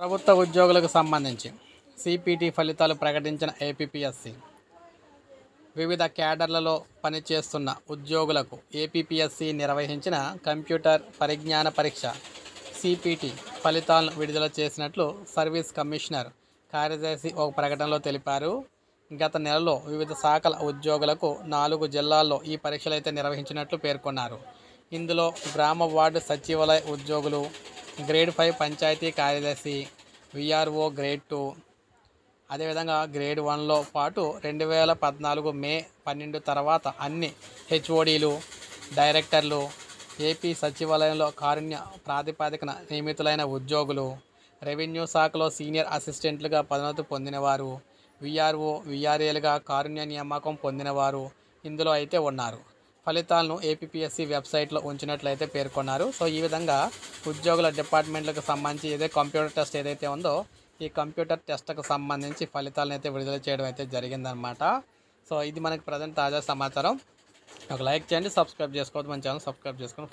ప్రభుత్వ ఉద్యోగులకు సంబంధించి సిపిటి ఫలితాలు ప్రకటించిన ఏపీపీఎస్సీ. వివిధ క్యాడర్లలో పనిచేస్తున్న ఉద్యోగులకు ఏపీపీఎస్సీ నిర్వహించిన కంప్యూటర్ పరిజ్ఞాన పరీక్ష సిపిటి ఫలితాలను విడుదల చేసినట్లు సర్వీస్ కమిషనర్ కార్యదర్శి ఒక ప్రకటనలో తెలిపారు. గత నెలలో వివిధ శాఖల ఉద్యోగులకు 4 జిల్లాల్లో ఈ పరీక్షలు అయితే నిర్వహించినట్లు పేర్కొన్నారు. ఇందులో గ్రామ వార్డు సచివాలయ ఉద్యోగులు, గ్రేడ్ 5 పంచాయతీ కార్యదర్శి, విఆర్ఓ గ్రేడ్ 2, అదేవిధంగా గ్రేడ్ 1లో పాటు 2014 మే 12 తర్వాత అన్ని హెచ్ఓడీలు, డైరెక్టర్లు, ఏపీ సచివాలయంలో కారుణ్య ప్రాతిపదికన నియమితులైన ఉద్యోగులు, రెవెన్యూ శాఖలో సీనియర్ అసిస్టెంట్లుగా పదోన్నతి పొందినవారు, విఆర్ఓ, విఆర్ఏలుగా కారుణ్య నియామకం పొందినవారు ఇందులో అయితే ఉన్నారు. ఫలితాలను ఏపీపీఎస్సీ వెబ్సైట్లో ఉంచినట్లయితే పేర్కొన్నారు. సో ఈ విధంగా ఉద్యోగుల డిపార్ట్మెంట్లకు సంబంధించి కంప్యూటర్ టెస్ట్ ఏదైతే ఉందో ఈ కంప్యూటర్ టెస్ట్కు సంబంధించి ఫలితాలను అయితే విడుదల చేయడం అయితే జరిగిందనమాట. సో ఇది మనకి ప్రజెంట్ తాజా సమాచారం. ఒక లైక్ చేయండి, సబ్స్క్రైబ్ చేసుకోవద్దు, మన ఛానల్ సబ్స్క్రైబ్ చేసుకొని